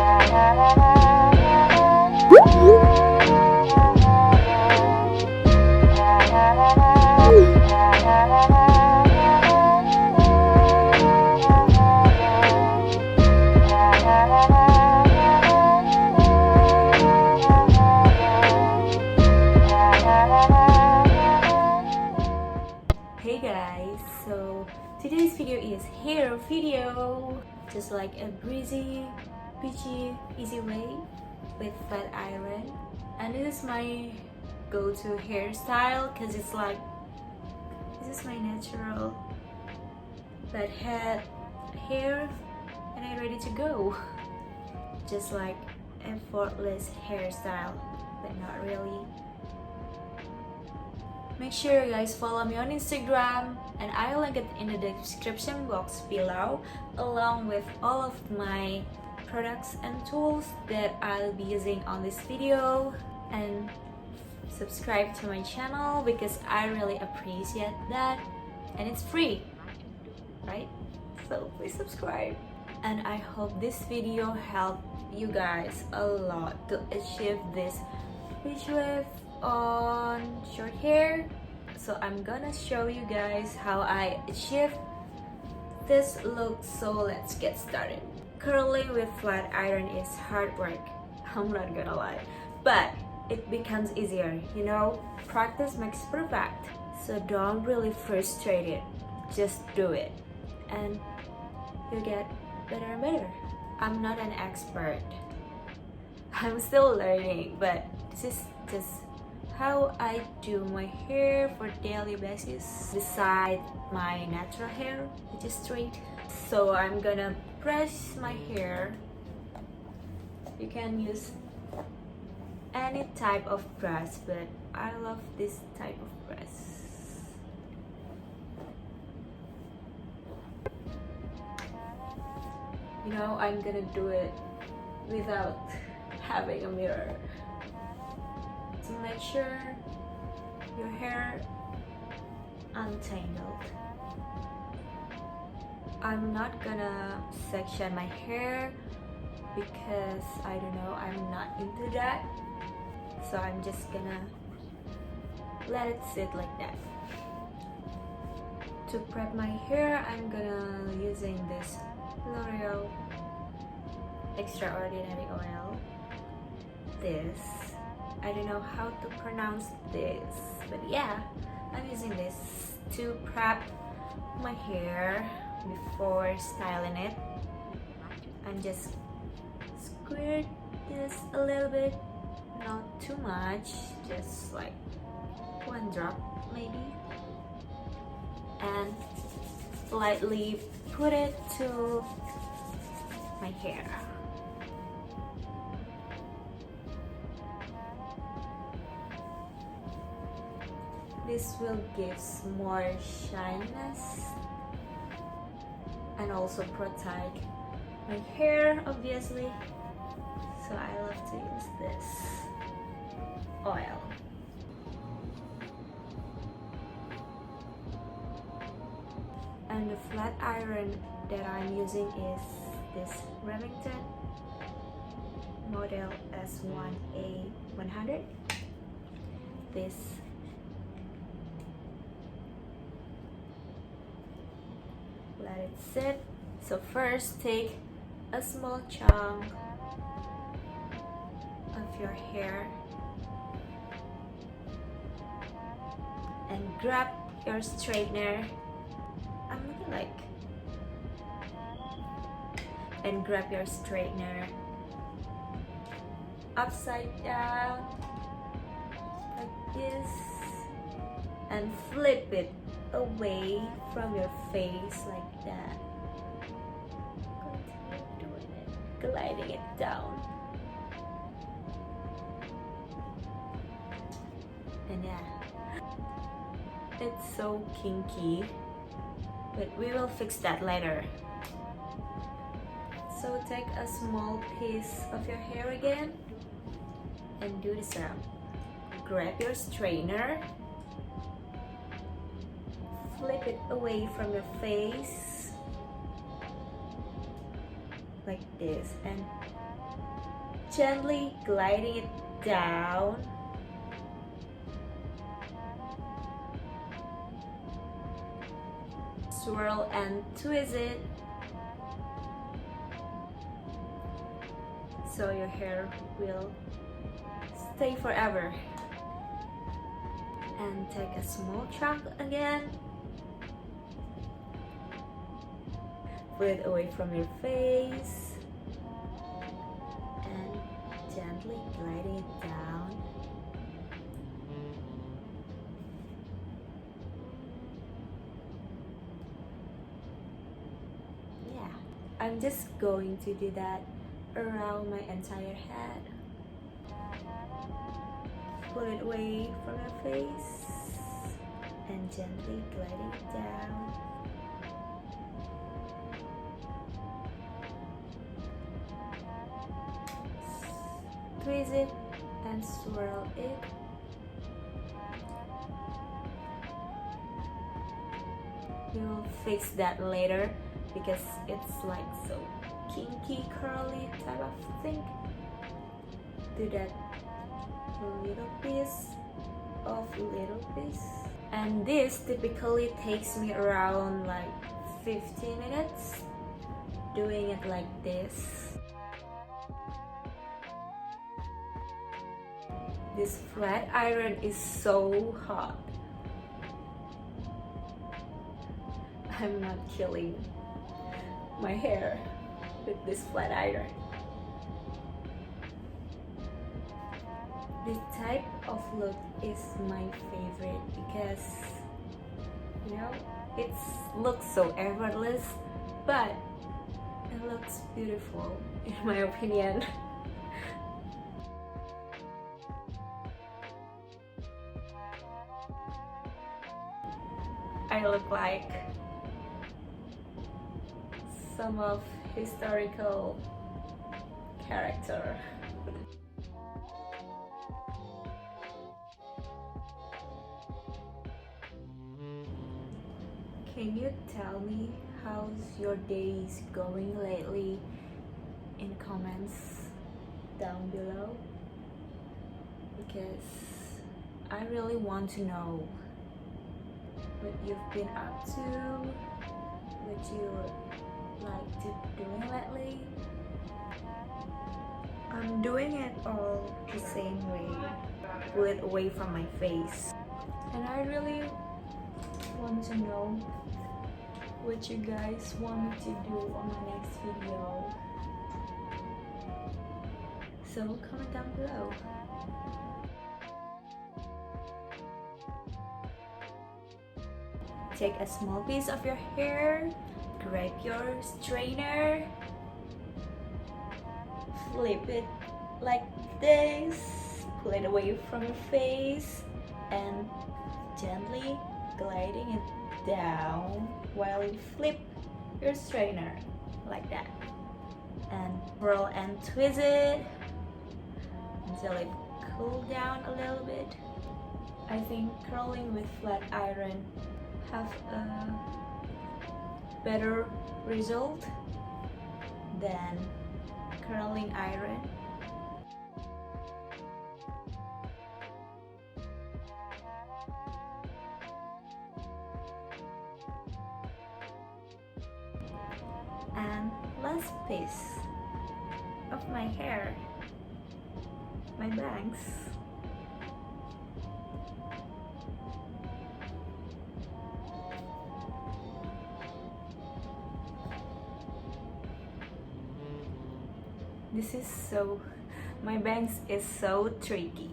Hey guys, so today's video is hair video, just like a breezy, beachy, easy way with flat iron. And this is my go-to hairstyle because it's like, this is my natural flat head hair and I'm ready to go. Just like effortless hairstyle, but not really. Make sure you guys follow me on Instagram, and I'll link it in the description box below, along with all of my products and tools that I'll be using on this video. And subscribe to my channel because I really appreciate that, and it's free, right? So please subscribe. And I hope this video helped you guys a lot to achieve this beach wave on short hair. So I'm gonna show you guys how I achieve this look, so let's get started. Curling with flat iron is hard work, I'm not gonna lie, but it becomes easier, you know. Practice makes perfect, so don't really frustrate it, just do it and you get better and better. I'm not an expert, I'm still learning, but this is just how I do my hair for daily basis beside my natural hair, which is straight. So I'm gonna brush my hair. You can use any type of brush, but I love this type of brush. You know, I'm gonna do it without having a mirror to make sure your hair untangled. I'm not gonna section my hair because I don't know, I'm not into that. So I'm just gonna let it sit like that. To prep my hair, I'm gonna using this L'Oréal Extraordinary Oil. This, I don't know how to pronounce this, but yeah, I'm using this to prep my hair before styling it. And just squirt this a little bit, not too much, just like one drop maybe, and lightly put it to my hair. This will give more shyness and also protect my hair, obviously. So I love to use this oil. And the flat iron that I'm using is this Remington model S1A100. This let it sit. So first take a small chunk of your hair and grab your straightener. I'm looking like, and grab your straightener upside down like this and flip it away from your face like that. Continue doing it, gliding it down. And yeah, it's so kinky, but we will fix that later. So take a small piece of your hair again and do the same. Grab your straightener, flip it away from your face like this, and gently gliding it down. Swirl and twist it so your hair will stay forever. And take a small chunk again, put it away from your face and gently gliding it down. Yeah, I'm just going to do that around my entire head. Pull it away from your face and gently gliding it down. Twist it and swirl it. We will fix that later because it's like so kinky, curly type of thing. Do that little piece, and this typically takes me around like 15 minutes doing it like this. This flat iron is so hot. I'm not killing my hair with this flat iron. This type of look is my favorite because, you know, it looks so effortless, but it looks beautiful in my opinion. I look like some of historical character. Can you tell me how's your days going lately in comments down below? Because I really want to know what you've been up to, what you like to doing lately. I'm doing it all the same way, pull it away from my face. And I really want to know what you guys want me to do on my next video. So comment down below. Take a small piece of your hair, grab your straightener, flip it like this, pull it away from your face, and gently gliding it down while you flip your straightener like that, and roll and twist it until it cool down a little bit. I think curling with flat iron have a better result than curling iron. And last piece of my hair, my bangs. This is so, my bangs is so tricky.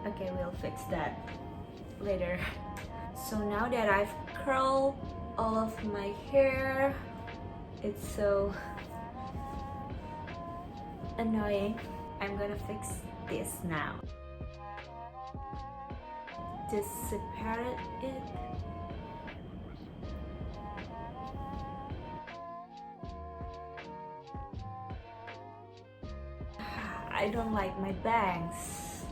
Okay, we'll fix that later. So now that I've curled all of my hair, it's so annoying. I'm gonna fix this now. Just separate it. I don't like my bangs.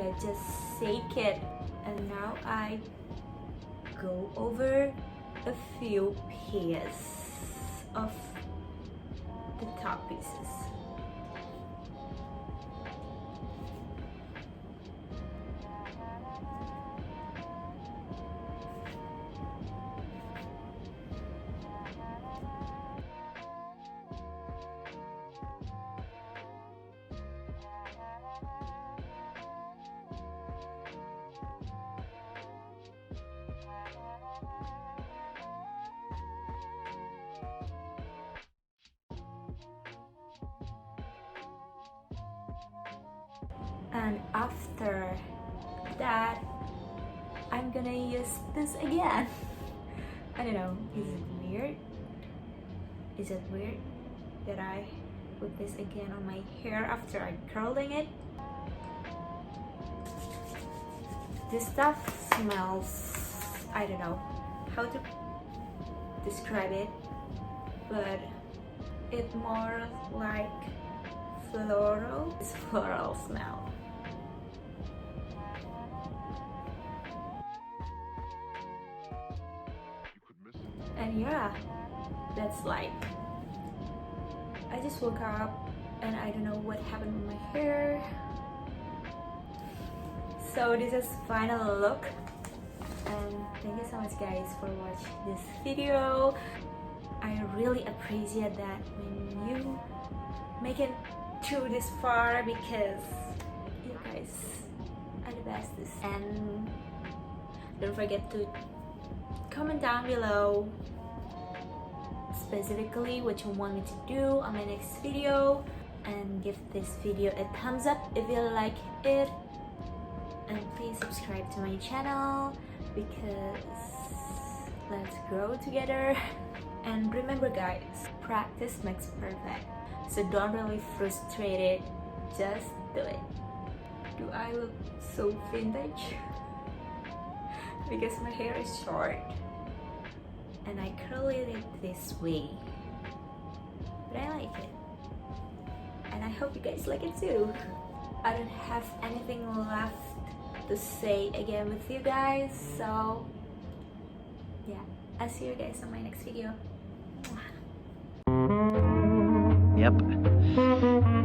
I just shake it, and now I go over a few pieces of the top pieces. And after that, I'm gonna use this again. I don't know, is it weird? Is it weird that I put this again on my hair after I curling it? This stuff smells, I don't know how to describe it, but it's more like floral. It's floral smell. And yeah, that's like, I just woke up and I don't know what happened with my hair. So this is final look, and thank you so much guys for watching this video. I really appreciate that when you make it through this far, because you guys are the bestest. And don't forget to comment down below specifically what you want me to do on my next video, and give this video a thumbs up if you like it, and please subscribe to my channel, because let's grow together. And remember guys, practice makes perfect, so don't really frustrate it, just do it. Do I look so vintage? Because my hair is short and I curl it this way, but I like it, and I hope you guys like it too. I don't have anything left to say again with you guys, so yeah, I'll see you guys on my next video. Yep,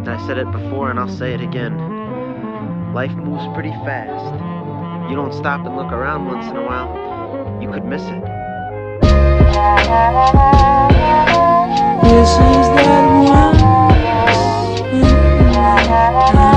I said it before and I'll say it again. Life moves pretty fast. You don't stop and look around once in a while, you could miss it. This is that once in a lifetime.